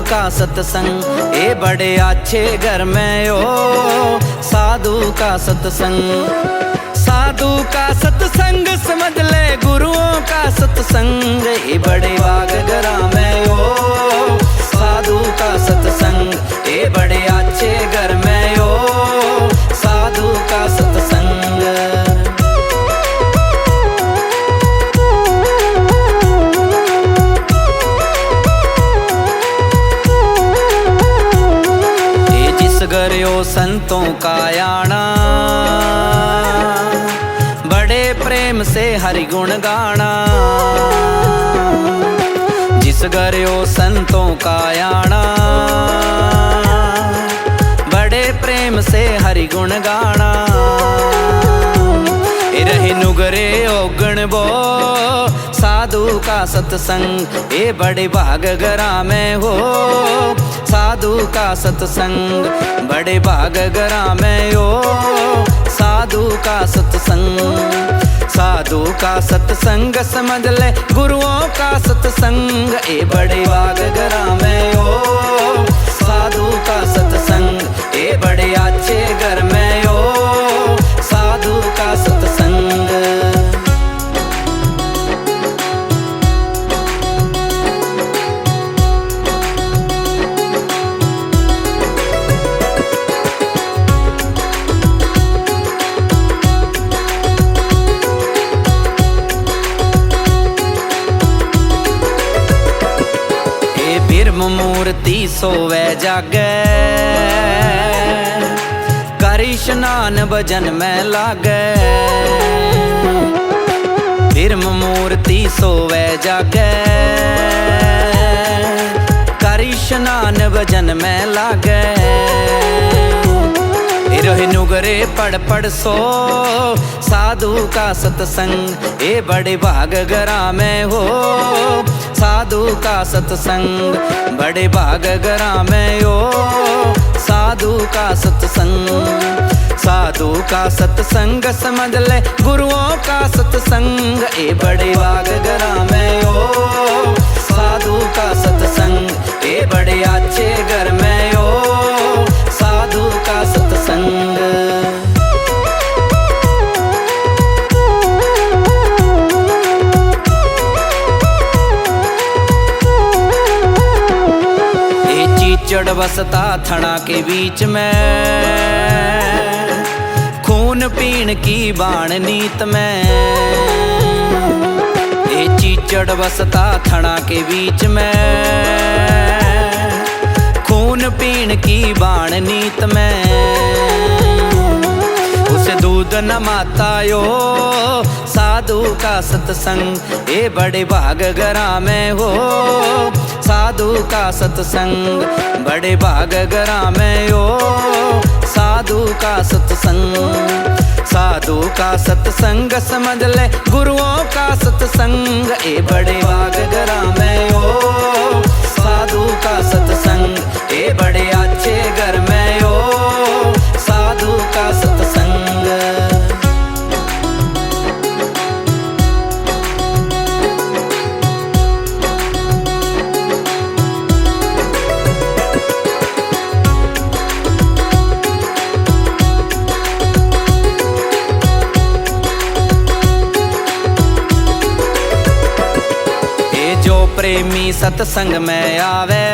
का सत्संग ए बड़े अच्छे घर में ओ साधु का सत्संग। साधु का सत्संग समझ ले गुरुओं का सत्संग ए बड़े बाग घरा में ओ साधु का सत्संग ए बड़े अच्छे घर में ओ साधु का सत्संग। गयो संतों का आना बड़े प्रेम से हरि गुण गाना। जिस गयो संतों का आना बड़े प्रेम से हरि गुण गाना। रहे नुगरे ओगण बो साधु का सत्संग ए बड़े भाग घरा में हो साधु का सत्संग। बड़े भाग घरा में हो साधु का सत्संग। साधु का सत्संग समझ ले गुरुओं का सत्संग ए बड़े भाग घरा में हो साधु का सत्संग ए बड़े अच्छे घर में हो साधु का सत्संग। मूर्ति सोवे जागे करी स्नान भजन में लागे। बिरम मूर्ति सोवे जागे करी स्नान भजन में लागे। रोहे नुगरे पढ़ पढ़ सो साधु का सत्संग ए बड़े भाग घरा में हो साधु का सत्संग। बड़े भाग घरा में हो साधु का सत्संग। साधु का सत्संग समझ ले गुरुओं का सत्संग ए बड़े भाग घरा में हो साधु का सत्संग ए बड़े अच्छे घर में हो साधु का सत्संग। चढ़ बसता थना के बीच में खून पीण की बाण नीत में। ये चीचड़ बसता थना के बीच में खून पीण की बाण नीत में। उसे दूध न माता यो साधु का सत्संग ए बड़े भाग घरा में हो साधु का सत्संग। बड़े भाग घरा में हो साधु का सत्संग। साधु का सत्संग समझ ले गुरुओं का सत्संग ए बड़े भाग घरा में हो साधु का सत्संग ए बड़े अच्छे घर में हो साधु का सत्संग। प्रेमी सत्संग में आवे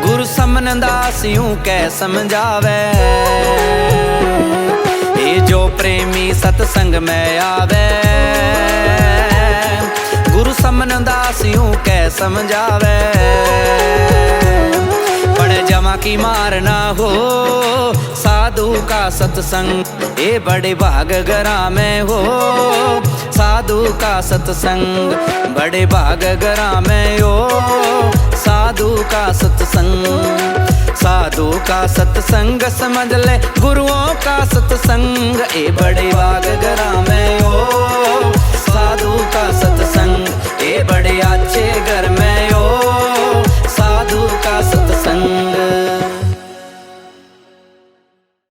गुरु समन दास यूं कै समझावे। ये जो प्रेमी सत्संग में आवे गुरु समन दास यूं कै समझावे। बड़े जमा की मार ना हो साधु का सत्संग ए बड़े भाग घरा में हो साधु का सत्संग। बड़े भाग घरा में हो साधु का सत्संग। साधु का सत्संग समझ ले गुरुओं का सत्संग ए बड़े भाग घरा में हो साधु का सत्संग ए बड़े अच्छे घर